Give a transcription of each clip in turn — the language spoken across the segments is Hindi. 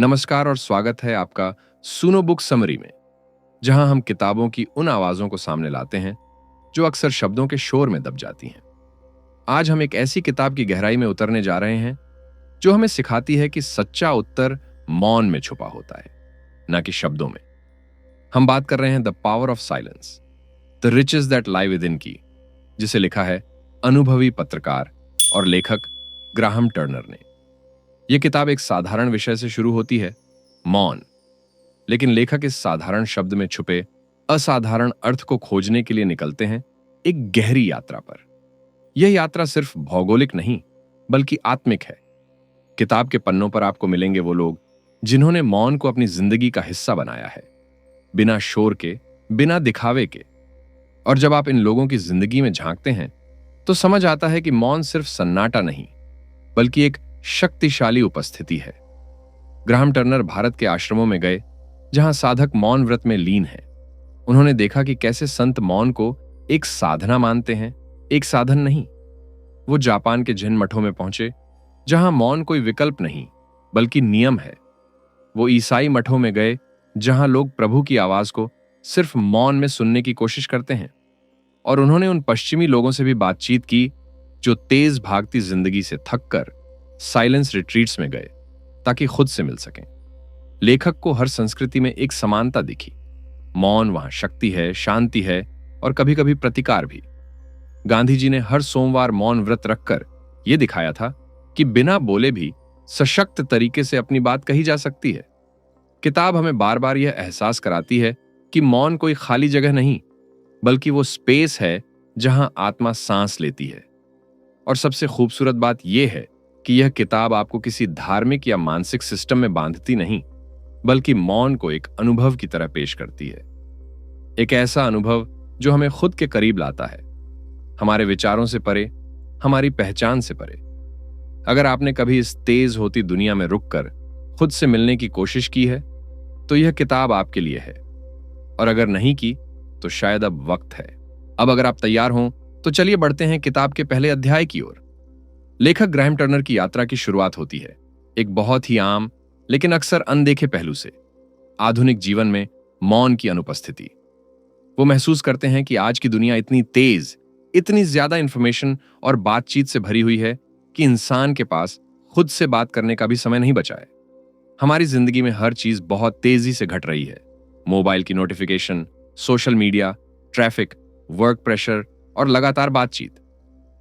नमस्कार और स्वागत है आपका सुनो बुक समरी में, जहां हम किताबों की उन आवाजों को सामने लाते हैं जो अक्सर शब्दों के शोर में दब जाती हैं। आज हम एक ऐसी किताब की गहराई में उतरने जा रहे हैं जो हमें सिखाती है कि सच्चा उत्तर मौन में छुपा होता है, न कि शब्दों में। हम बात कर रहे हैं the power of silence, the riches that lie within की, जिसे लिखा है अनुभवी पत्रकार और लेखक ग्राहम टर्नर ने। यह किताब एक साधारण विषय से शुरू होती है, मौन, लेकिन लेखक इस साधारण शब्द में छुपे असाधारण अर्थ को खोजने के लिए निकलते हैं एक गहरी यात्रा पर। यह यात्रा सिर्फ भौगोलिक नहीं बल्कि आत्मिक है। किताब के पन्नों पर आपको मिलेंगे वो लोग जिन्होंने मौन को अपनी जिंदगी का हिस्सा बनाया है, बिना शोर के, बिना दिखावे के। और जब आप इन लोगों की जिंदगी में झांकते हैं तो समझ आता है कि मौन सिर्फ सन्नाटा नहीं बल्कि एक शक्तिशाली उपस्थिति है। ग्राहम टर्नर भारत के आश्रमों में गए जहां साधक मौन व्रत में लीन हैं। उन्होंने देखा कि कैसे संत मौन को एक साधना मानते हैं, एक साधन नहीं। वो जापान के जिन मठों में पहुंचे जहां मौन कोई विकल्प नहीं बल्कि नियम है। वो ईसाई मठों में गए जहां लोग प्रभु की आवाज को सिर्फ मौन में सुनने की कोशिश करते हैं। और उन्होंने उन पश्चिमी लोगों से भी बातचीत की जो तेज भागती जिंदगी से थककर साइलेंस रिट्रीट्स में गए ताकि खुद से मिल सकें। लेखक को हर संस्कृति में एक समानता दिखी। मौन वहां शक्ति है, शांति है और कभी कभी प्रतिकार भी। गांधी जी ने हर सोमवार मौन व्रत रखकर यह दिखाया था कि बिना बोले भी सशक्त तरीके से अपनी बात कही जा सकती है। किताब हमें बार बार यह एहसास कराती है कि मौन कोई खाली जगह नहीं बल्कि वो स्पेस है जहां आत्मा सांस लेती है। और सबसे खूबसूरत बात यह है कि यह किताब आपको किसी धार्मिक या मानसिक सिस्टम में बांधती नहीं बल्कि मौन को एक अनुभव की तरह पेश करती है। एक ऐसा अनुभव जो हमें खुद के करीब लाता है, हमारे विचारों से परे, हमारी पहचान से परे। अगर आपने कभी इस तेज होती दुनिया में रुककर खुद से मिलने की कोशिश की है तो यह किताब आपके लिए है, और अगर नहीं की तो शायद अब वक्त है। अब अगर आप तैयार हों तो चलिए बढ़ते हैं किताब के पहले अध्याय की ओर। लेखक ग्राहम टर्नर की यात्रा की शुरुआत होती है एक बहुत ही आम लेकिन अक्सर अनदेखे पहलू से, आधुनिक जीवन में मौन की अनुपस्थिति। वो महसूस करते हैं कि आज की दुनिया इतनी तेज, इतनी ज्यादा इंफॉर्मेशन और बातचीत से भरी हुई है कि इंसान के पास खुद से बात करने का भी समय नहीं बचा है। हमारी जिंदगी में हर चीज बहुत तेजी से घट रही है। मोबाइल की notification, social media, traffic, work pressure और लगातार बातचीत।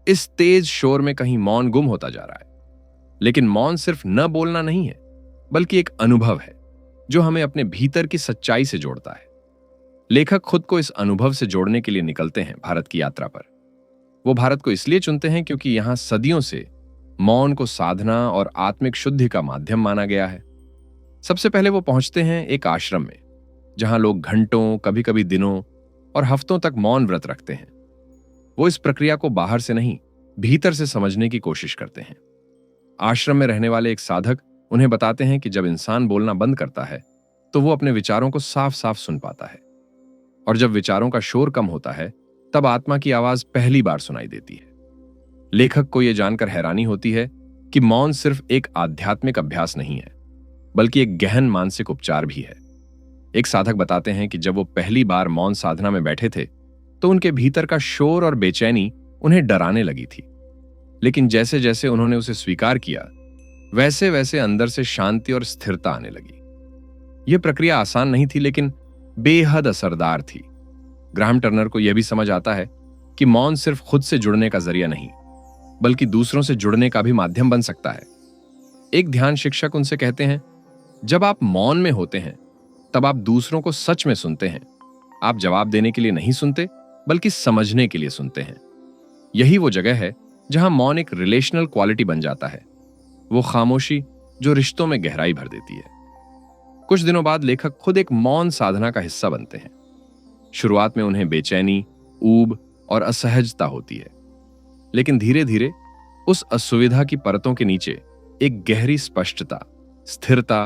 इस तेज शोर में कहीं मौन गुम होता जा रहा है। लेकिन मौन सिर्फ न बोलना नहीं है बल्कि एक अनुभव है जो हमें अपने भीतर की सच्चाई से जोड़ता है। लेखक खुद को इस अनुभव से जोड़ने के लिए निकलते हैं भारत की यात्रा पर। वो भारत को इसलिए चुनते हैं क्योंकि यहां सदियों से मौन को साधना और आत्मिक शुद्धि का माध्यम माना गया है। सबसे पहले वो पहुंचते हैं एक आश्रम में जहां लोग घंटों, कभी कभी दिनों और हफ्तों तक मौन व्रत रखते हैं। वो इस प्रक्रिया को बाहर से नहीं, भीतर से समझने की कोशिश करते हैं। आश्रम में रहने वाले एक साधक उन्हें बताते हैं कि जब इंसान बोलना बंद करता है तो वो अपने विचारों को साफ साफ सुन पाता है, और जब विचारों का शोर कम होता है तब आत्मा की आवाज पहली बार सुनाई देती है। लेखक को यह जानकर हैरानी होती है कि मौन सिर्फ एक आध्यात्मिक अभ्यास नहीं है बल्कि एक गहन मानसिक उपचार भी है। एक साधक बताते हैं कि जब वो पहली बार मौन साधना में बैठे थे तो उनके भीतर का शोर और बेचैनी उन्हें डराने लगी थी, लेकिन जैसे जैसे उन्होंने उसे स्वीकार किया वैसे वैसे अंदर से शांति और स्थिरता आने लगी। यह प्रक्रिया आसान नहीं थी लेकिन बेहद असरदार थी। ग्राहम टर्नर को यह भी समझ आता है कि मौन सिर्फ खुद से जुड़ने का जरिया नहीं बल्कि दूसरों से जुड़ने का भी माध्यम बन सकता है। एक ध्यान शिक्षक उनसे कहते हैं, जब आप मौन में होते हैं तब आप दूसरों को सच में सुनते हैं। आप जवाब देने के लिए नहीं सुनते बल्कि समझने के लिए सुनते हैं। यही वो जगह है जहां मौन एक रिलेशनल क्वालिटी बन जाता है, वो खामोशी जो रिश्तों में गहराई भर देती है। कुछ दिनों बाद लेखक खुद एक मौन साधना का हिस्सा बनते हैं। शुरुआत में उन्हें बेचैनी, ऊब और असहजता होती है, लेकिन धीरे धीरे उस असुविधा की परतों के नीचे एक गहरी स्पष्टता, स्थिरता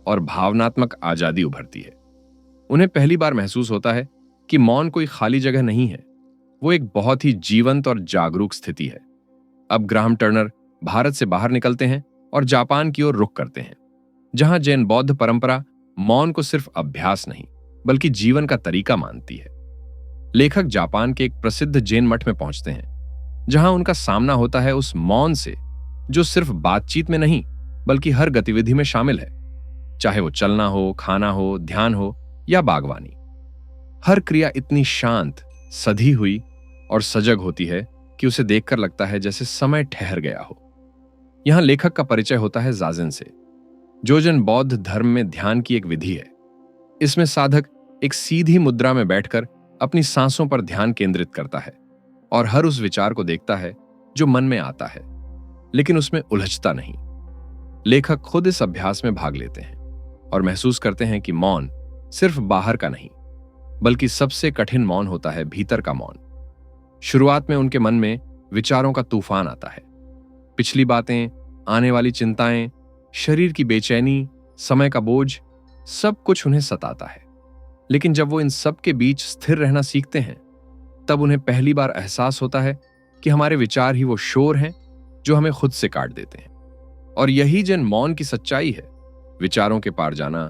और भावनात्मक आजादी उभरती है। उन्हें पहली बार महसूस होता है कि मौन कोई खाली जगह नहीं है, वो एक बहुत ही जीवंत और जागरूक स्थिति है। अब ग्राहम टर्नर भारत से बाहर निकलते हैं और जापान की ओर रुख करते हैं। जहां जैन बौद्ध परंपरा मौन को सिर्फ अभ्यास नहीं बल्कि जीवन का तरीका मानती है। लेखक जापान के एक प्रसिद्ध जैन मठ में पहुंचते हैं, जहां उनका सामना होता है उस मौन से जो सिर्फ बातचीत में नहीं बल्कि हर गतिविधि में शामिल है, चाहे वो चलना हो, खाना हो, ध्यान हो या बागवानी। हर क्रिया इतनी शांत, सधी हुई और सजग होती है कि उसे देखकर लगता है जैसे समय ठहर गया हो। यहां लेखक का परिचय होता है जाजिन से, जो जैन बौद्ध धर्म में ध्यान की एक विधि है। इसमें साधक एक सीधी मुद्रा में बैठकर अपनी सांसों पर ध्यान केंद्रित करता है और हर उस विचार को देखता है जो मन में आता है, लेकिन उसमें उलझता नहीं। लेखक खुद इस अभ्यास में भाग लेते हैं और महसूस करते हैं कि मौन सिर्फ बाहर का नहीं बल्कि सबसे कठिन मौन होता है, भीतर का मौन। शुरुआत में उनके मन में विचारों का तूफान आता है। पिछली बातें, आने वाली चिंताएं, शरीर की बेचैनी, समय का बोझ, सब कुछ उन्हें सताता है। लेकिन जब वो इन सब के बीच स्थिर रहना सीखते हैं, तब उन्हें पहली बार एहसास होता है कि हमारे विचार ही वो शोर हैं जो हमें खुद से काट देते हैं। और यही जैन मौन की सच्चाई है, विचारों के पार जाना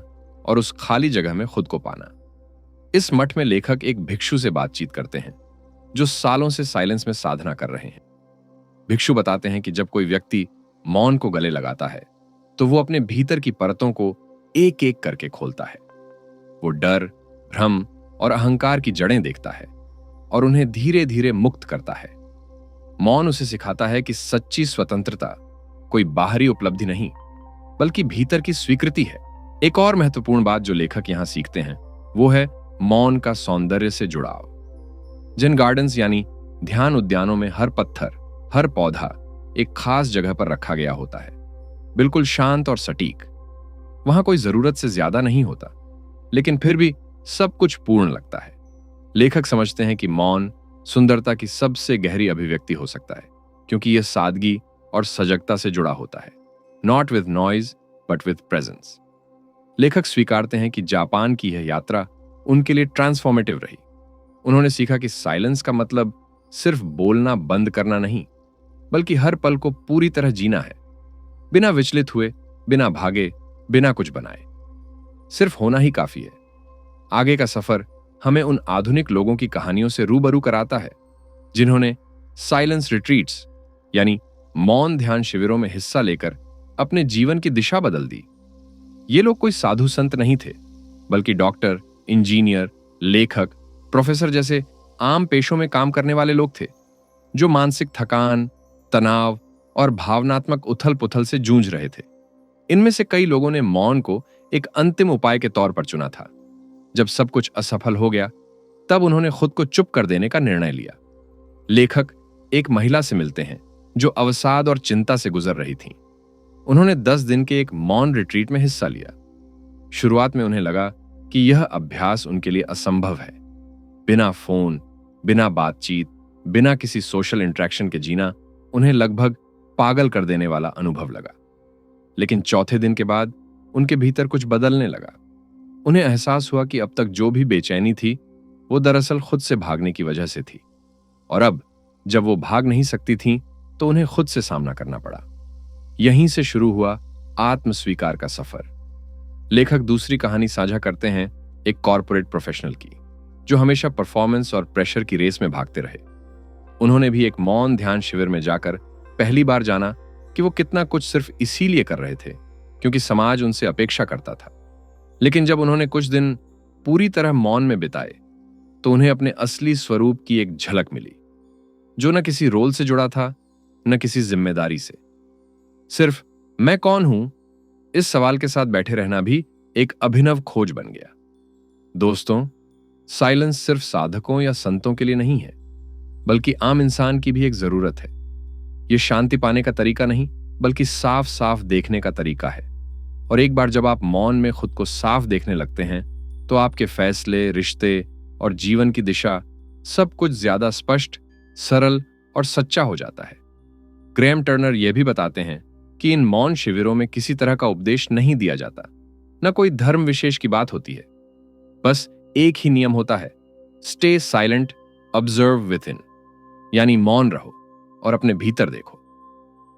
और उस खाली जगह में खुद को पाना। इस मठ में लेखक एक भिक्षु से बातचीत करते हैं जो सालों से साइलेंस में साधना कर रहे हैं। भिक्षु बताते हैं कि जब कोई व्यक्ति मौन को गले लगाता है तो वो अपने भीतर की परतों को एक एक करके खोलता है। वो डर, भ्रम और अहंकार की जड़ें देखता है और उन्हें धीरे धीरे मुक्त करता है। मौन उसे सिखाता है कि सच्ची स्वतंत्रता कोई बाहरी उपलब्धि नहीं बल्कि भीतर की स्वीकृति है। एक और महत्वपूर्ण बात जो लेखक यहां सीखते हैं वो है मौन का सौंदर्य से जुड़ाव। जैन गार्डन्स यानी ध्यान उद्यानों में हर पत्थर, हर पौधा एक खास जगह पर रखा गया होता है, बिल्कुल शांत और सटीक। वहां कोई जरूरत से ज्यादा नहीं होता, लेकिन फिर भी सब कुछ पूर्ण लगता है। लेखक समझते हैं कि मौन सुंदरता की सबसे गहरी अभिव्यक्ति हो सकता है, क्योंकि यह सादगी और सजगता से जुड़ा होता है, not with noise but with presence. लेखक स्वीकारते हैं कि जापान की यह यात्रा उनके लिए ट्रांसफॉर्मेटिव रही। उन्होंने सीखा कि साइलेंस का मतलब सिर्फ बोलना बंद करना नहीं, बल्कि हर पल को पूरी तरह जीना है, बिना विचलित हुए, बिना भागे, बिना कुछ बनाए। सिर्फ होना ही काफी है। आगे का सफर हमें उन आधुनिक लोगों की कहानियों से रूबरू कराता है जिन्होंने साइलेंस रिट्रीट्स यानी मौन ध्यान शिविरों में हिस्सा लेकर अपने जीवन की दिशा बदल दी। ये लोग कोई साधु संत नहीं थे, बल्कि डॉक्टर, इंजीनियर, लेखक, प्रोफेसर जैसे आम पेशों में काम करने वाले लोग थे, जो मानसिक थकान, तनाव और भावनात्मक उथल पुथल से जूझ रहे थे। इनमें से कई लोगों ने मौन को एक अंतिम उपाय के तौर पर चुना था। जब सब कुछ असफल हो गया, तब उन्होंने खुद को चुप कर देने का निर्णय लिया। लेखक एक महिला से मिलते हैं जो अवसाद और चिंता से गुजर रही थी। उन्होंने 10 दिन के एक मौन रिट्रीट में हिस्सा लिया। शुरुआत में उन्हें लगा कि यह अभ्यास उनके लिए असंभव है। बिना फोन, बिना बातचीत, बिना किसी सोशल इंटरेक्शन के जीना उन्हें लगभग पागल कर देने वाला अनुभव लगा। लेकिन चौथे दिन के बाद उनके भीतर कुछ बदलने लगा। उन्हें एहसास हुआ कि अब तक जो भी बेचैनी थी वो दरअसल खुद से भागने की वजह से थी, और अब जब वो भाग नहीं सकती थीं तो उन्हें खुद से सामना करना पड़ा। यहीं से शुरू हुआ आत्मस्वीकार का सफर। लेखक दूसरी कहानी साझा करते हैं एक कॉरपोरेट प्रोफेशनल की, जो हमेशा परफॉर्मेंस और प्रेशर की रेस में भागते रहे। उन्होंने भी एक मौन ध्यान शिविर में जाकर पहली बार जाना कि वो कितना कुछ सिर्फ इसीलिए कर रहे थे क्योंकि समाज उनसे अपेक्षा करता था। लेकिन जब उन्होंने कुछ दिन पूरी तरह मौन में बिताए तो उन्हें अपने असली स्वरूप की एक झलक मिली, जो न किसी रोल से जुड़ा था, न किसी जिम्मेदारी से। सिर्फ मैं कौन हूं, इस सवाल के साथ बैठे रहना भी एक अभिनव खोज बन गया। दोस्तों, साइलेंस सिर्फ साधकों या संतों के लिए नहीं है, बल्कि आम इंसान की भी एक जरूरत है। यह शांति पाने का तरीका नहीं, बल्कि साफ साफ देखने का तरीका है। और एक बार जब आप मौन में खुद को साफ देखने लगते हैं तो आपके फैसले, रिश्ते और जीवन की दिशा सब कुछ ज्यादा स्पष्ट, सरल और सच्चा हो जाता है। ग्रैहम टर्नर यह भी बताते हैं कि इन मौन शिविरों में किसी तरह का उपदेश नहीं दिया जाता, न कोई धर्म विशेष की बात होती है। बस एक ही नियम होता है, stay silent, observe with in, यानी मौन रहो और अपने भीतर देखो।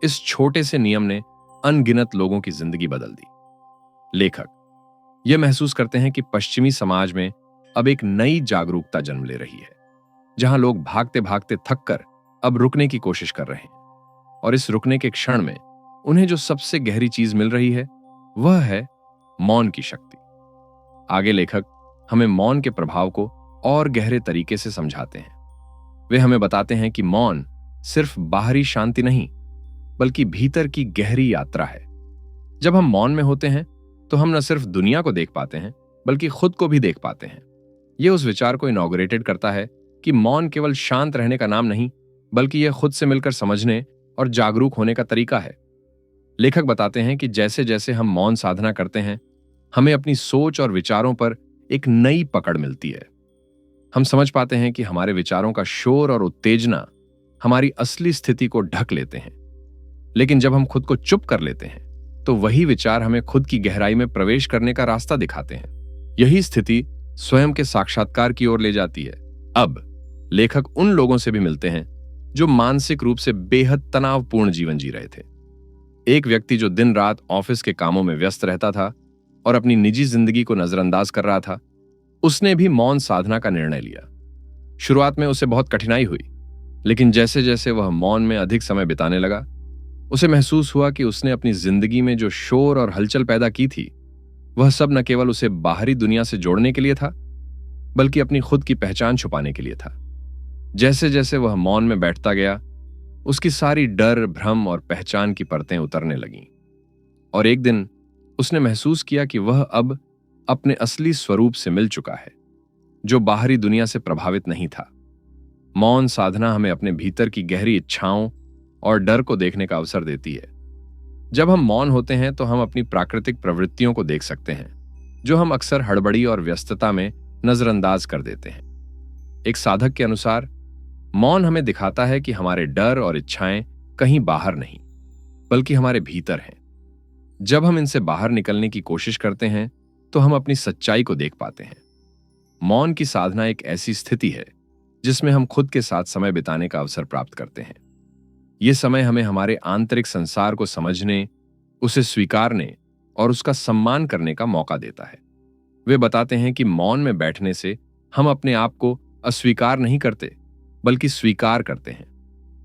इस छोटे से नियम ने अनगिनत लोगों की जिंदगी बदल दी। लेखक यह महसूस करते हैं कि पश्चिमी समाज में अब एक नई जागरूकता जन्म ले रही है, जहां लोग भागते भागते थक कर अब रुकने की कोशिश कर रहे हैं, और इस रुकने के क्षण में उन्हें जो सबसे गहरी चीज मिल रही है वह है मौन की शक्ति। आगे लेखक हमें मौन के प्रभाव को और गहरे तरीके से समझाते हैं। वे हमें बताते हैं कि मौन सिर्फ बाहरी शांति नहीं, बल्कि भीतर की गहरी यात्रा है। जब हम मौन में होते हैं तो हम न सिर्फ दुनिया को देख पाते हैं, बल्कि खुद को भी देख पाते हैं। यह उस विचार को इनॉग्रेटेड करता है कि मौन केवल शांत रहने का नाम नहीं, बल्कि यह खुद से मिलकर समझने और जागरूक होने का तरीका है। लेखक बताते हैं कि जैसे जैसे हम मौन साधना करते हैं, हमें अपनी सोच और विचारों पर एक नई पकड़ मिलती है। हम समझ पाते हैं कि हमारे विचारों का शोर और उत्तेजना हमारी असली स्थिति को ढक लेते हैं, लेकिन जब हम खुद को चुप कर लेते हैं तो वही विचार हमें खुद की गहराई में प्रवेश करने का रास्ता दिखाते हैं। यही स्थिति स्वयं के साक्षात्कार की ओर ले जाती है। अब लेखक उन लोगों से भी मिलते हैं जो मानसिक रूप से बेहद तनावपूर्ण जीवन जी रहे थे। एक व्यक्ति जो दिन रात ऑफिस के कामों में व्यस्त रहता था और अपनी निजी जिंदगी को नजरअंदाज कर रहा था, उसने भी मौन साधना का निर्णय लिया। शुरुआत में उसे बहुत कठिनाई हुई, लेकिन जैसे जैसे वह मौन में अधिक समय बिताने लगा, उसे महसूस हुआ कि उसने अपनी जिंदगी में जो शोर और हलचल पैदा की थी, वह सब न केवल उसे बाहरी दुनिया से जोड़ने के लिए था, बल्कि अपनी खुद की पहचान छुपाने के लिए था। जैसे जैसे वह मौन में बैठता गया, उसकी सारी डर, भ्रम और पहचान की परतें उतरने लगीं, और एक दिन उसने महसूस किया कि वह अब अपने असली स्वरूप से मिल चुका है, जो बाहरी दुनिया से प्रभावित नहीं था। मौन साधना हमें अपने भीतर की गहरी इच्छाओं और डर को देखने का अवसर देती है। जब हम मौन होते हैं तो हम अपनी प्राकृतिक प्रवृत्तियों को देख सकते हैं, जो हम अक्सर हड़बड़ी और व्यस्तता में नजरअंदाज कर देते हैं। एक साधक के अनुसार मौन हमें दिखाता है कि हमारे डर और इच्छाएं कहीं बाहर नहीं, बल्कि हमारे भीतर हैं। जब हम इनसे बाहर निकलने की कोशिश करते हैं तो हम अपनी सच्चाई को देख पाते हैं। मौन की साधना एक ऐसी स्थिति है जिसमें हम खुद के साथ समय बिताने का अवसर प्राप्त करते हैं। यह समय हमें हमारे आंतरिक संसार को समझने, उसे स्वीकारने और उसका सम्मान करने का मौका देता है। वे बताते हैं कि मौन में बैठने से हम अपने आप को अस्वीकार नहीं करते, बल्कि स्वीकार करते हैं,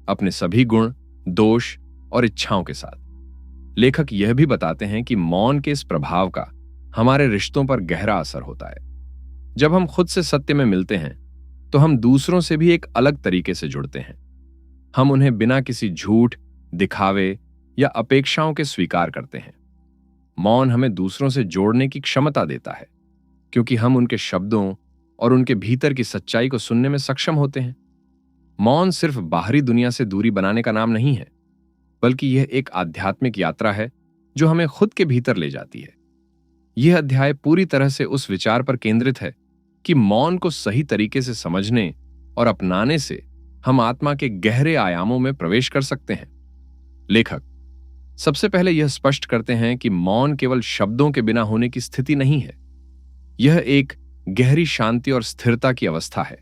अपने सभी गुण, दोष और इच्छाओं के साथ। लेखक यह भी बताते हैं कि मौन के इस प्रभाव का हमारे रिश्तों पर गहरा असर होता है। जब हम खुद से सत्य में मिलते हैं तो हम दूसरों से भी एक अलग तरीके से जुड़ते हैं। हम उन्हें बिना किसी झूठ, दिखावे या अपेक्षाओं के स्वीकार करते हैं। मौन हमें दूसरों से जोड़ने की क्षमता देता है, क्योंकि हम उनके शब्दों और उनके भीतर की सच्चाई को सुनने में सक्षम होते हैं। मौन सिर्फ बाहरी दुनिया से दूरी बनाने का नाम नहीं है, बल्कि यह एक आध्यात्मिक यात्रा है जो हमें खुद के भीतर ले जाती है। यह अध्याय पूरी तरह से उस विचार पर केंद्रित है कि मौन को सही तरीके से समझने और अपनाने से हम आत्मा के गहरे आयामों में प्रवेश कर सकते हैं। लेखक सबसे पहले यह स्पष्ट करते हैं कि मौन केवल शब्दों के बिना होने की स्थिति नहीं है। यह एक गहरी शांति और स्थिरता की अवस्था है,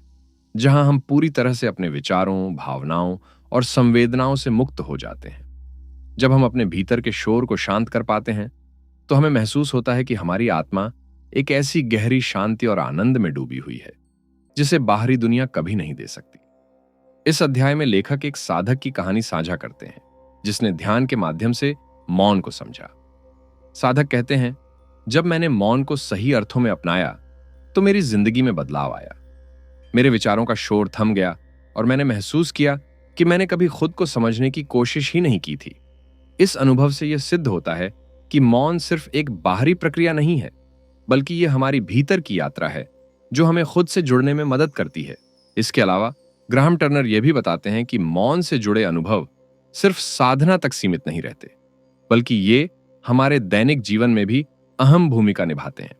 जहां हम पूरी तरह से अपने विचारों, भावनाओं और संवेदनाओं से मुक्त हो जाते हैं। जब हम अपने भीतर के शोर को शांत कर पाते हैं तो हमें महसूस होता है कि हमारी आत्मा एक ऐसी गहरी शांति और आनंद में डूबी हुई है जिसे बाहरी दुनिया कभी नहीं दे सकती। इस अध्याय में लेखक एक साधक की कहानी साझा करते हैं जिसने ध्यान के माध्यम से मौन को समझा। साधक कहते हैं, जब मैंने मौन को सही अर्थों में अपनाया तो मेरी जिंदगी में बदलाव आया। मेरे विचारों का शोर थम गया और मैंने महसूस किया कि मैंने कभी खुद को समझने की कोशिश ही नहीं की थी। इस अनुभव से यह सिद्ध होता है कि मौन सिर्फ एक बाहरी प्रक्रिया नहीं है, बल्कि यह हमारी भीतर की यात्रा है जो हमें खुद से जुड़ने में मदद करती है। इसके अलावा ग्राहम टर्नर यह भी बताते हैं कि मौन से जुड़े अनुभव सिर्फ साधना तक सीमित नहीं रहते, बल्कि ये हमारे दैनिक जीवन में भी अहम भूमिका निभाते हैं।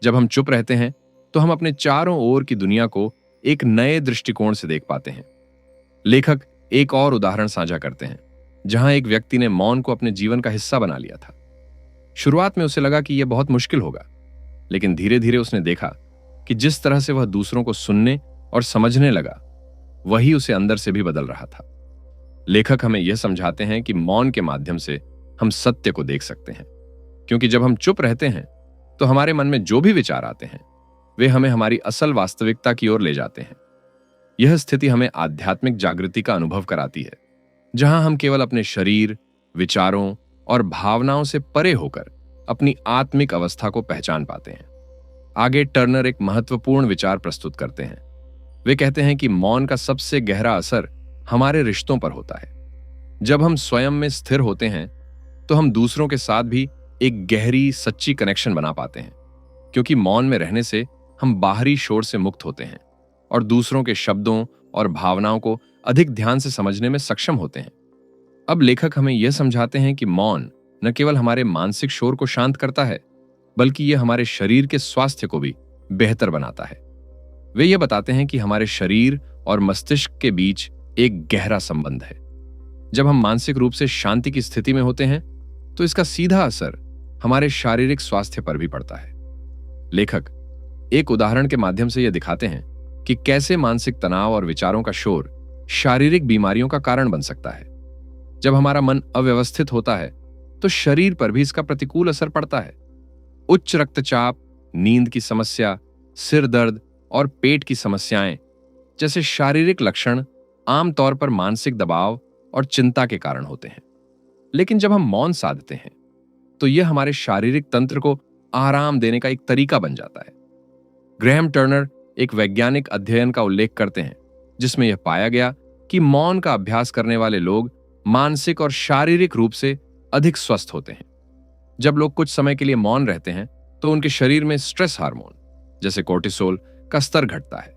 जब हम चुप रहते हैं तो हम अपने चारों ओर की दुनिया को एक नए दृष्टिकोण से देख पाते हैं। लेखक एक और उदाहरण साझा करते हैं जहां एक व्यक्ति ने मौन को अपने जीवन का हिस्सा बना लिया था। शुरुआत में उसे लगा कि यह बहुत मुश्किल होगा, लेकिन धीरे धीरे उसने देखा कि जिस तरह से वह दूसरों को सुनने और समझने लगा, वही उसे अंदर से भी बदल रहा था। लेखक हमें यह समझाते हैं कि मौन के माध्यम से हम सत्य को देख सकते हैं। क्योंकि जब हम चुप रहते हैं तो हमारे मन में जो भी विचार आते हैं वे हमें हमारी असल वास्तविकता की ओर ले जाते हैं। यह स्थिति हमें आध्यात्मिक जागृति का अनुभव कराती है, जहां हम केवल अपने शरीर, विचारों और भावनाओं से परे होकर अपनी आत्मिक अवस्था को पहचान पाते हैं। आगे टर्नर एक महत्वपूर्ण विचार प्रस्तुत करते हैं। वे कहते हैं कि मौन का सबसे गहरा असर हमारे रिश्तों पर होता है। जब हम स्वयं में स्थिर होते हैं तो हम दूसरों के साथ भी एक गहरी सच्ची कनेक्शन बना पाते हैं, क्योंकि मौन में रहने से हम बाहरी शोर से मुक्त होते हैं और दूसरों के शब्दों और भावनाओं को अधिक ध्यान से समझने में सक्षम होते हैं। अब लेखक हमें यह समझाते हैं कि मौन न केवल हमारे मानसिक शोर को शांत करता है, बल्कि यह हमारे शरीर के स्वास्थ्य को भी बेहतर बनाता है। वे ये बताते हैं कि हमारे शरीर और मस्तिष्क के बीच एक गहरा संबंध है। जब हम मानसिक रूप से शांति की स्थिति में होते हैं तो इसका सीधा असर हमारे शारीरिक स्वास्थ्य पर भी पड़ता है। लेखक एक उदाहरण के माध्यम से यह दिखाते हैं कि कैसे मानसिक तनाव और विचारों का शोर शारीरिक बीमारियों का कारण बन सकता है। जब हमारा मन अव्यवस्थित होता है तो शरीर पर भी इसका प्रतिकूल असर पड़ता है। उच्च रक्तचाप, नींद की समस्या, सिर दर्द और पेट की समस्याएं जैसे शारीरिक लक्षण आमतौर पर मानसिक दबाव और चिंता के कारण होते हैं। लेकिन जब हम मौन साधते हैं तो यह हमारे शारीरिक तंत्र को आराम देने का एक तरीका बन जाता है। ग्रैहम टर्नर एक वैज्ञानिक अध्ययन का उल्लेख करते हैं जिसमें यह पाया गया कि मौन का अभ्यास करने वाले लोग मानसिक और शारीरिक रूप से अधिक स्वस्थ होते हैं। जब लोग कुछ समय के लिए मौन रहते हैं तो उनके शरीर में स्ट्रेस हार्मोन जैसे कोर्टिसोल का स्तर घटता है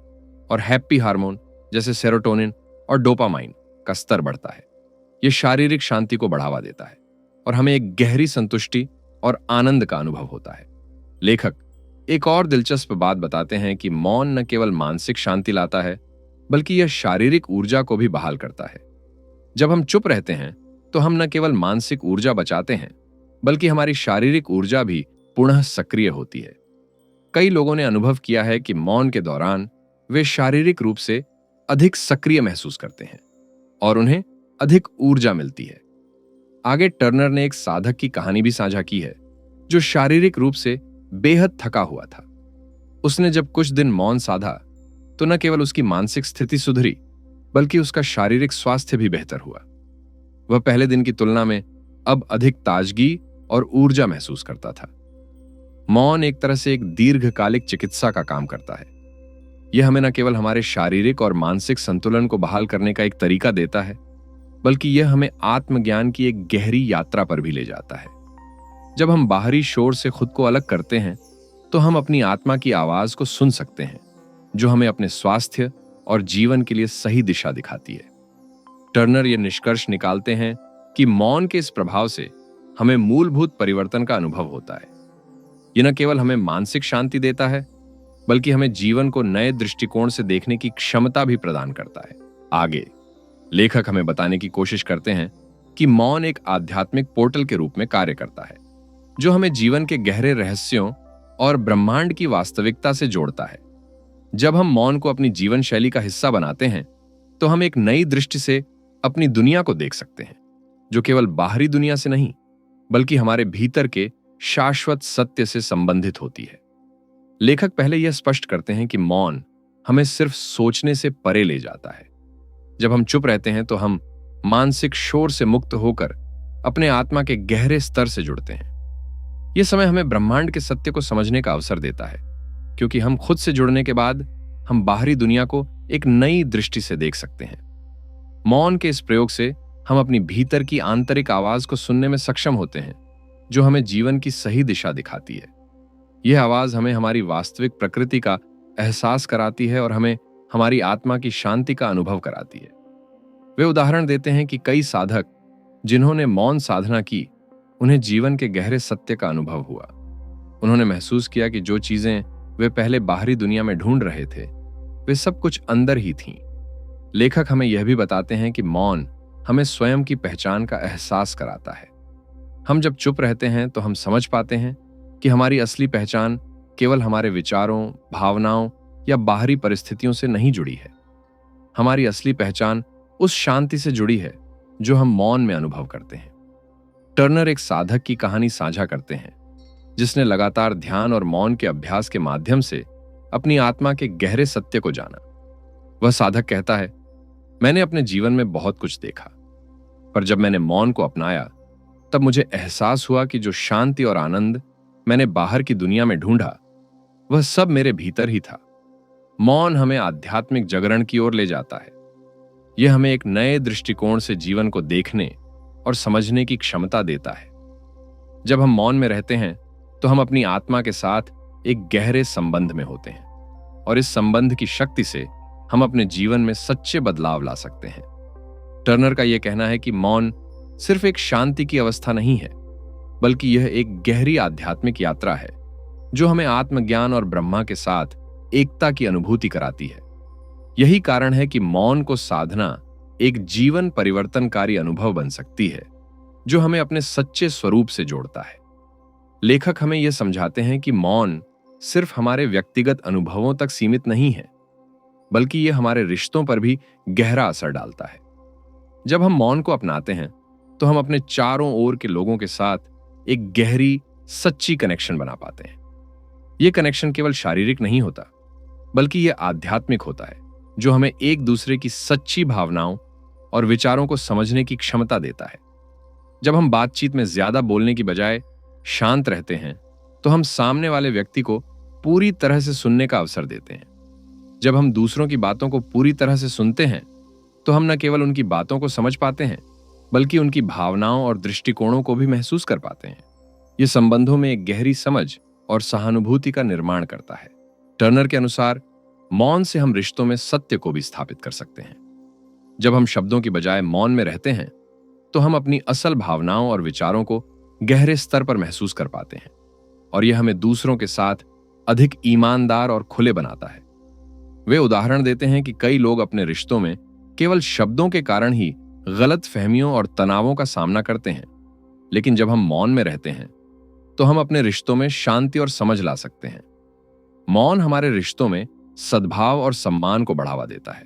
और हैप्पी हार्मोन जैसे सेरोटोनिन और डोपामाइन का स्तर बढ़ता है। यह शारीरिक शांति को बढ़ावा देता है और हमें एक गहरी संतुष्टि और आनंद का अनुभव होता है। लेखक एक और दिलचस्प बात बताते हैं कि मौन न केवल मानसिक शांति लाता है, बल्कि यह शारीरिक ऊर्जा को भी बहाल करता है। जब हम चुप रहते हैं तो हम न केवल मानसिक ऊर्जा बचाते हैं, बल्कि हमारी शारीरिक ऊर्जा भी पुनः सक्रिय होती है। कई लोगों ने अनुभव किया है कि मौन के दौरान वे शारीरिक रूप से अधिक सक्रिय महसूस करते हैं और उन्हें अधिक ऊर्जा मिलती है। आगे टर्नर ने एक साधक की कहानी भी साझा की है जो शारीरिक रूप से बेहद थका हुआ था। उसने जब कुछ दिन मौन साधा तो न केवल उसकी मानसिक स्थिति सुधरी, बल्कि उसका शारीरिक स्वास्थ्य भी बेहतर हुआ। वह पहले दिन की तुलना में अब अधिक ताजगी और ऊर्जा महसूस करता था। मौन एक तरह से एक दीर्घकालिक चिकित्सा का काम करता है। यह हमें न केवल हमारे शारीरिक और मानसिक संतुलन को बहाल करने का एक तरीका देता है, बल्कि यह हमें आत्मज्ञान की एक गहरी यात्रा पर भी ले जाता है। जब हम बाहरी शोर से खुद को अलग करते हैं तो हम अपनी आत्मा की आवाज को सुन सकते हैं, जो हमें अपने स्वास्थ्य और जीवन के लिए सही दिशा दिखाती है। टर्नर ये निष्कर्ष निकालते हैं कि मौन के इस प्रभाव से हमें मूलभूत परिवर्तन का अनुभव होता है। यह न केवल हमें मानसिक शांति देता है, बल्कि हमें जीवन को नए दृष्टिकोण से देखने की क्षमता भी प्रदान करता है। आगे लेखक हमें बताने की कोशिश करते हैं कि मौन एक आध्यात्मिक पोर्टल के रूप में कार्य करता है, जो हमें जीवन के गहरे रहस्यों और ब्रह्मांड की वास्तविकता से जोड़ता है। जब हम मौन को अपनी जीवन शैली का हिस्सा बनाते हैं तो हम एक नई दृष्टि से अपनी दुनिया को देख सकते हैं, जो केवल बाहरी दुनिया से नहीं, बल्कि हमारे भीतर के शाश्वत सत्य से संबंधित होती है। लेखक पहले यह स्पष्ट करते हैं कि मौन हमें सिर्फ सोचने से परे ले जाता है। जब हम चुप रहते हैं तो हम मानसिक शोर से मुक्त होकर अपने आत्मा के गहरे स्तर से जुड़ते हैं। यह समय हमें ब्रह्मांड के सत्य को समझने का अवसर देता है, क्योंकि हम खुद से जुड़ने के बाद हम बाहरी दुनिया को एक नई दृष्टि से देख सकते हैं। मौन के इस प्रयोग से हम अपनी भीतर की आंतरिक आवाज को सुनने में सक्षम होते हैं, जो हमें जीवन की सही दिशा दिखाती है। यह आवाज हमें हमारी वास्तविक प्रकृति का एहसास कराती है और हमें हमारी आत्मा की शांति का अनुभव कराती है। वे उदाहरण देते हैं कि कई साधक जिन्होंने मौन साधना की, उन्हें जीवन के गहरे सत्य का अनुभव हुआ। उन्होंने महसूस किया कि जो चीजें वे पहले बाहरी दुनिया में ढूंढ रहे थे, वे सब कुछ अंदर ही थीं। लेखक हमें यह भी बताते हैं कि मौन हमें स्वयं की पहचान का एहसास कराता है। हम जब चुप रहते हैं तो हम समझ पाते हैं कि हमारी असली पहचान केवल हमारे विचारों, भावनाओं या बाहरी परिस्थितियों से नहीं जुड़ी है। हमारी असली पहचान उस शांति से जुड़ी है जो हम मौन में अनुभव करते हैं। टर्नर एक साधक की कहानी साझा करते हैं जिसने लगातार ध्यान और मौन के अभ्यास के माध्यम से अपनी आत्मा के गहरे सत्य को जाना। वह साधक कहता है, मैंने अपने जीवन में बहुत कुछ देखा, पर जब मैंने मौन को अपनाया तब मुझे एहसास हुआ कि जो शांति और आनंद मैंने बाहर की दुनिया में ढूंढा वह सब मेरे भीतर ही था। मौन हमें आध्यात्मिक जागरण की ओर ले जाता है। यह हमें एक नए दृष्टिकोण से जीवन को देखने और समझने की क्षमता देता है। जब हम मौन में रहते हैं तो हम अपनी आत्मा के साथ एक गहरे संबंध में होते हैं और इस संबंध की शक्ति से हम अपने जीवन में सच्चे बदलाव ला सकते हैं। टर्नर का यह कहना है कि मौन सिर्फ एक शांति की अवस्था नहीं है, बल्कि यह एक गहरी आध्यात्मिक यात्रा है जो हमें आत्मज्ञान और ब्रह्मा के साथ एकता की अनुभूति कराती है। यही कारण है कि मौन को साधना एक जीवन परिवर्तनकारी अनुभव बन सकती है जो हमें अपने सच्चे स्वरूप से जोड़ता है। लेखक हमें यह समझाते हैं कि मौन सिर्फ हमारे व्यक्तिगत अनुभवों तक सीमित नहीं है, बल्कि यह हमारे रिश्तों पर भी गहरा असर डालता है। जब हम मौन को अपनाते हैं तो हम अपने चारों ओर के लोगों के साथ एक गहरी सच्ची कनेक्शन बना पाते हैं। यह कनेक्शन केवल शारीरिक नहीं होता, बल्कि यह आध्यात्मिक होता है जो हमें एक दूसरे की सच्ची भावनाओं और विचारों को समझने की क्षमता देता है। जब हम बातचीत में ज्यादा बोलने की बजाय शांत रहते हैं तो हम सामने वाले व्यक्ति को पूरी तरह से सुनने का अवसर देते हैं। जब हम दूसरों की बातों को पूरी तरह से सुनते हैं तो हम न केवल उनकी बातों को समझ पाते हैं, बल्कि उनकी भावनाओं और दृष्टिकोणों को भी महसूस कर पाते हैं। यह संबंधों में एक गहरी समझ और सहानुभूति का निर्माण करता है। टर्नर के अनुसार मौन से हम रिश्तों में सत्य को भी स्थापित कर सकते हैं। जब हम शब्दों की बजाय मौन में रहते हैं तो हम अपनी असल भावनाओं और विचारों को गहरे स्तर पर महसूस कर पाते हैं और यह हमें दूसरों के साथ अधिक ईमानदार और खुले बनाता है। वे उदाहरण देते हैं कि कई लोग अपने रिश्तों में केवल शब्दों के कारण ही गलत फहमियों और तनावों का सामना करते हैं, लेकिन जब हम मौन में रहते हैं तो हम अपने रिश्तों में शांति और समझ ला सकते हैं। मौन हमारे रिश्तों में सद्भाव और सम्मान को बढ़ावा देता है।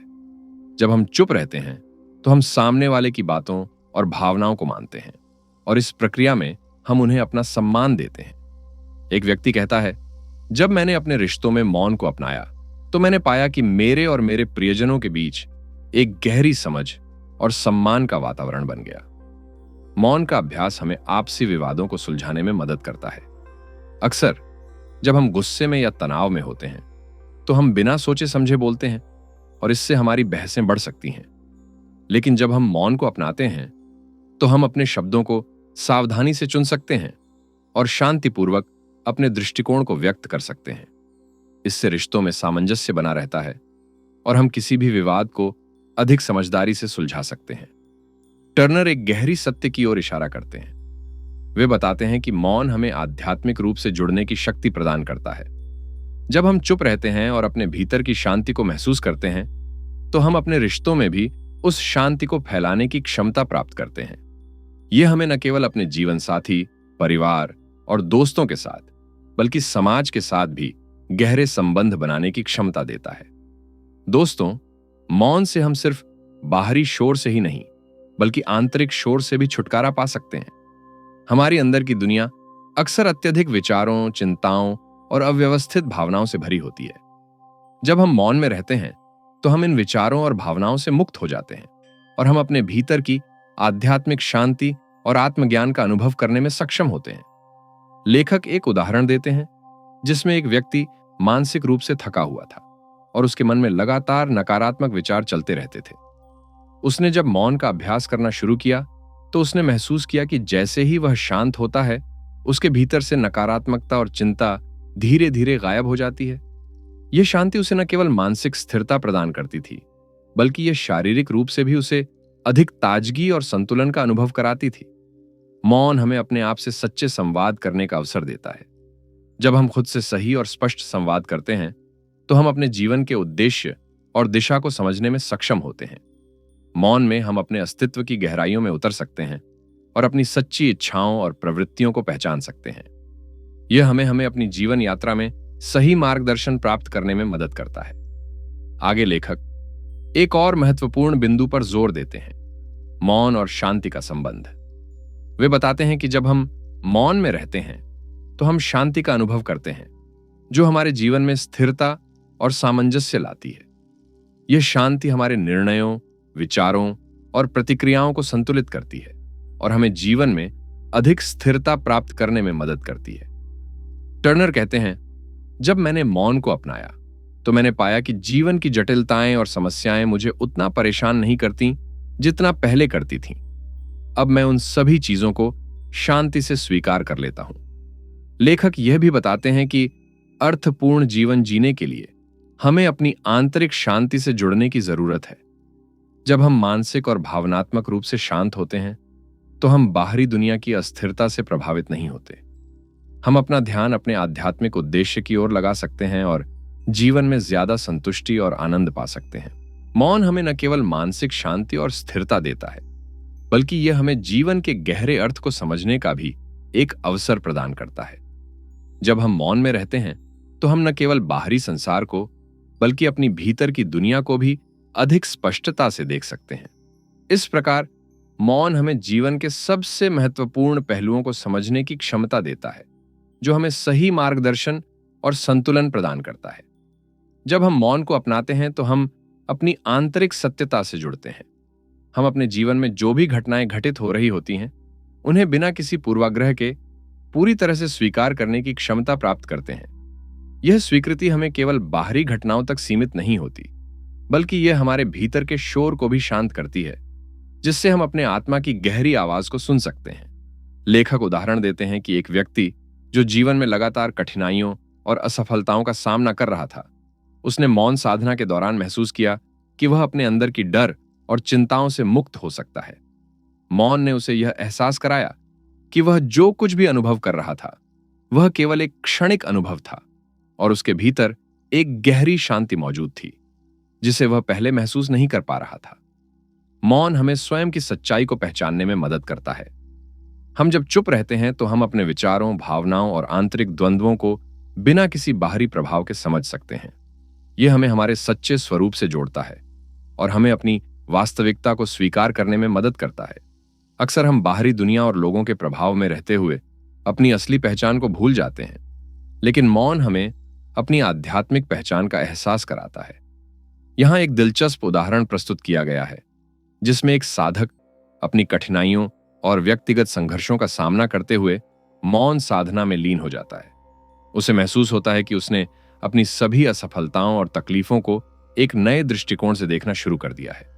जब हम चुप रहते हैं तो हम सामने वाले की बातों और भावनाओं को मानते हैं और इस प्रक्रिया में हम उन्हें अपना सम्मान देते हैं। एक व्यक्ति कहता है, जब मैंने अपने रिश्तों में मौन को अपनाया तो मैंने पाया कि मेरे और मेरे प्रियजनों के बीच एक गहरी समझ और सम्मान का वातावरण बन गया। मौन का अभ्यास हमें आपसी विवादों को सुलझाने में मदद करता है। अक्सर जब हम गुस्से में या तनाव में होते हैं तो हम बिना सोचे समझे बोलते हैं और इससे हमारी बहसें बढ़ सकती हैं। लेकिन जब हम मौन को अपनाते हैं तो हम अपने शब्दों को सावधानी से चुन सकते हैं और शांतिपूर्वक अपने दृष्टिकोण को व्यक्त कर सकते हैं। इससे रिश्तों में सामंजस्य बना रहता है और हम किसी भी विवाद को अधिक समझदारी से सुलझा सकते हैं। टर्नर एक गहरी सत्य की ओर इशारा करते हैं। वे बताते हैं कि मौन हमें आध्यात्मिक रूप से जुड़ने की शक्ति प्रदान करता है। जब हम चुप रहते हैं और अपने भीतर की शांति को महसूस करते हैं तो हम अपने रिश्तों में भी उस शांति को फैलाने की क्षमता प्राप्त करते हैं। यह हमें न केवल अपने जीवन साथी, परिवार और दोस्तों के साथ, बल्कि समाज के साथ भी गहरे संबंध बनाने की क्षमता देता है। दोस्तों, मौन से हम सिर्फ बाहरी शोर से ही नहीं, बल्कि आंतरिक शोर से भी छुटकारा पा सकते हैं। हमारी अंदर की दुनिया अक्सर अत्यधिक विचारों, चिंताओं और अव्यवस्थित भावनाओं से भरी होती है। जब हम मौन में रहते हैं तो हम इन विचारों और भावनाओं से मुक्त हो जाते हैं और हम अपने भीतर की आध्यात्मिक शांति और आत्मज्ञान का अनुभव करने में सक्षम होते हैं। लेखक एक उदाहरण देते हैं जिसमें एक व्यक्ति मानसिक रूप से थका हुआ था और उसके मन में लगातार नकारात्मक विचार चलते रहते थे। उसने जब मौन का अभ्यास करना शुरू किया तो उसने महसूस किया कि जैसे ही वह शांत होता है, उसके भीतर से नकारात्मकता और चिंता धीरे धीरे गायब हो जाती है। यह शांति उसे न केवल मानसिक स्थिरता प्रदान करती थी, बल्कि यह शारीरिक रूप से भी उसे अधिक ताजगी और संतुलन का अनुभव कराती थी। मौन हमें अपने आप से सच्चे संवाद करने का अवसर देता है। जब हम खुद से सही और स्पष्ट संवाद करते हैं तो हम अपने जीवन के उद्देश्य और दिशा को समझने में सक्षम होते हैं। मौन में हम अपने अस्तित्व की गहराइयों में उतर सकते हैं और अपनी सच्ची इच्छाओं और प्रवृत्तियों को पहचान सकते हैं। यह हमें अपनी जीवन यात्रा में सही मार्गदर्शन प्राप्त करने में मदद करता है। आगे लेखक एक और महत्वपूर्ण बिंदु पर जोर देते हैं, मौन और शांति का संबंध। वे बताते हैं कि जब हम मौन में रहते हैं तो हम शांति का अनुभव करते हैं, जो हमारे जीवन में स्थिरता और सामंजस्य लाती है। यह शांति हमारे निर्णयों, विचारों और प्रतिक्रियाओं को संतुलित करती है और हमें जीवन में अधिक स्थिरता प्राप्त करने में मदद करती है। टर्नर कहते हैं, जब मैंने मौन को अपनाया तो मैंने पाया कि जीवन की जटिलताएं और समस्याएं मुझे उतना परेशान नहीं करती जितना पहले करती थीं। अब मैं उन सभी चीजों को शांति से स्वीकार कर लेता हूं। लेखक यह भी बताते हैं कि अर्थपूर्ण जीवन जीने के लिए हमें अपनी आंतरिक शांति से जुड़ने की जरूरत है। जब हम मानसिक और भावनात्मक रूप से शांत होते हैं तो हम बाहरी दुनिया की अस्थिरता से प्रभावित नहीं होते। हम अपना ध्यान अपने आध्यात्मिक उद्देश्य की ओर लगा सकते हैं और जीवन में ज्यादा संतुष्टि और आनंद पा सकते हैं। मौन हमें न केवल मानसिक शांति और स्थिरता देता है, बल्कि यह हमें जीवन के गहरे अर्थ को समझने का भी एक अवसर प्रदान करता है। जब हम मौन में रहते हैं तो हम न केवल बाहरी संसार को, बल्कि अपनी भीतर की दुनिया को भी अधिक स्पष्टता से देख सकते हैं। इस प्रकार मौन हमें जीवन के सबसे महत्वपूर्ण पहलुओं को समझने की क्षमता देता है, जो हमें सही मार्गदर्शन और संतुलन प्रदान करता है। जब हम मौन को अपनाते हैं तो हम अपनी आंतरिक सत्यता से जुड़ते हैं। हम अपने जीवन में जो भी घटनाएं घटित हो रही होती हैं, उन्हें बिना किसी पूर्वाग्रह के पूरी तरह से स्वीकार करने की क्षमता प्राप्त करते हैं। यह स्वीकृति हमें केवल बाहरी घटनाओं तक सीमित नहीं होती, बल्कि यह हमारे भीतर के शोर को भी शांत करती है, जिससे हम अपने आत्मा की गहरी आवाज को सुन सकते हैं। लेखक उदाहरण देते हैं कि एक व्यक्ति जो जीवन में लगातार कठिनाइयों और असफलताओं का सामना कर रहा था, उसने मौन साधना के दौरान महसूस किया कि वह अपने अंदर की डर और चिंताओं से मुक्त हो सकता है। मौन ने उसे यह एहसास कराया कि वह जो कुछ भी अनुभव कर रहा था, वह केवल एक क्षणिक अनुभव था और उसके भीतर एक गहरी शांति मौजूद थी, जिसे वह पहले महसूस नहीं कर पा रहा था। मौन हमें स्वयं की सच्चाई को पहचानने में मदद करता है। हम जब चुप रहते हैं तो हम अपने विचारों, भावनाओं और आंतरिक द्वंद्वों को बिना किसी बाहरी प्रभाव के समझ सकते हैं। यह हमें हमारे सच्चे स्वरूप से जोड़ता है और हमें अपनी वास्तविकता को स्वीकार करने में मदद करता है। अक्सर हम बाहरी दुनिया और लोगों के प्रभाव में रहते हुए अपनी असली पहचान को भूल जाते हैं, लेकिन मौन हमें अपनी आध्यात्मिक पहचान का एहसास कराता है। यहां एक दिलचस्प उदाहरण प्रस्तुत किया गया है, जिसमें एक साधक अपनी कठिनाइयों और व्यक्तिगत संघर्षों का सामना करते हुए मौन साधना में लीन हो जाता है। उसे महसूस होता है कि उसने अपनी सभी असफलताओं और तकलीफों को एक नए दृष्टिकोण से देखना शुरू कर दिया है।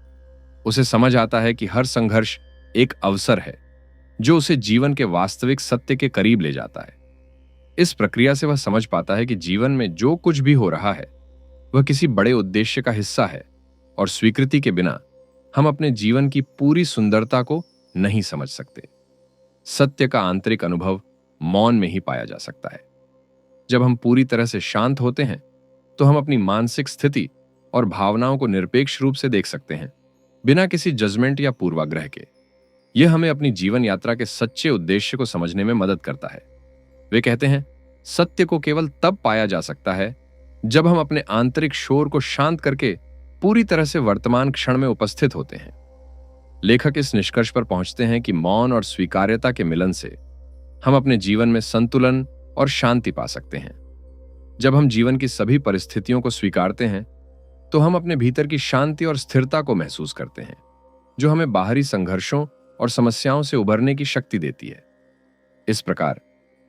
उसे समझ आता है कि हर संघर्ष एक अवसर है, जो उसे जीवन के वास्तविक सत्य के करीब ले जाता है। इस प्रक्रिया से वह समझ पाता है कि जीवन में जो कुछ भी हो रहा है, वह किसी बड़े उद्देश्य का हिस्सा है और स्वीकृति के बिना हम अपने जीवन की पूरी सुंदरता को नहीं समझ सकते। सत्य का आंतरिक अनुभव मौन में ही पाया जा सकता है। जब हम पूरी तरह से शांत होते हैं तो हम अपनी मानसिक स्थिति और भावनाओं को निरपेक्ष रूप से देख सकते हैं, बिना किसी जजमेंट या पूर्वाग्रह के। यह हमें अपनी जीवन यात्रा के सच्चे उद्देश्य को समझने में मदद करता है। वे कहते हैं, सत्य को केवल तब पाया जा सकता है जब हम अपने आंतरिक शोर को शांत करके पूरी तरह से वर्तमान क्षण में उपस्थित होते हैं। लेखक इस निष्कर्ष पर पहुंचते हैं कि मौन और स्वीकार्यता के मिलन से हम अपने जीवन में संतुलन और शांति पा सकते हैं। जब हम जीवन की सभी परिस्थितियों को स्वीकारते हैं तो हम अपने भीतर की शांति और स्थिरता को महसूस करते हैं, जो हमें बाहरी संघर्षों और समस्याओं से उभरने की शक्ति देती है। इस प्रकार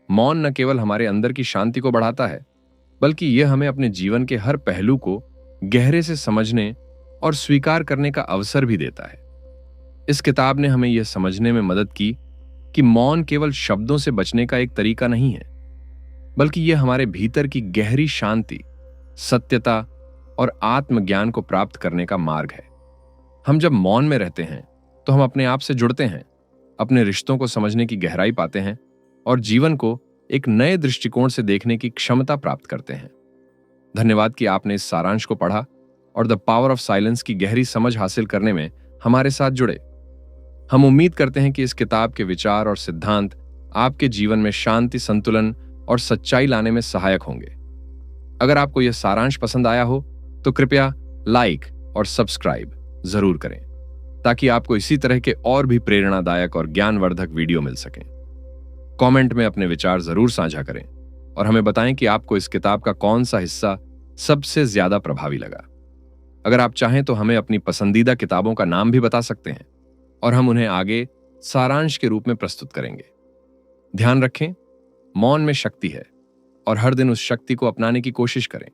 मौन न केवल हमारे अंदर की शांति को बढ़ाता है, बल्कि यह हमें अपने जीवन के हर पहलू को गहरे से समझने और स्वीकार करने का अवसर भी देता है। इस किताब ने हमें यह समझने में मदद की कि मौन केवल शब्दों से बचने का एक तरीका नहीं है, बल्कि यह हमारे भीतर की गहरी शांति, सत्यता और आत्मज्ञान को प्राप्त करने का मार्ग है। हम जब मौन में रहते हैं तो हम अपने आप से जुड़ते हैं, अपने रिश्तों को समझने की गहराई पाते हैं और जीवन को एक नए दृष्टिकोण से देखने की क्षमता प्राप्त करते हैं। धन्यवाद कि आपने इस सारांश को पढ़ा और द पावर ऑफ साइलेंस की गहरी समझ हासिल करने में हमारे साथ जुड़े। हम उम्मीद करते हैं कि इस किताब के विचार और सिद्धांत आपके जीवन में शांति, संतुलन और सच्चाई लाने में सहायक होंगे। अगर आपको यह सारांश पसंद आया हो तो कृपया लाइक और सब्सक्राइब जरूर करें, ताकि आपको इसी तरह के और भी प्रेरणादायक और ज्ञानवर्धक वीडियो मिल सकें। कमेंट में अपने विचार जरूर साझा करें और हमें बताएं कि आपको इस किताब का कौन सा हिस्सा सबसे ज्यादा प्रभावी लगा। अगर आप चाहें तो हमें अपनी पसंदीदा किताबों का नाम भी बता सकते हैं और हम उन्हें आगे सारांश के रूप में प्रस्तुत करेंगे। ध्यान रखें, मौन में शक्ति है और हर दिन उस शक्ति को अपनाने की कोशिश करें।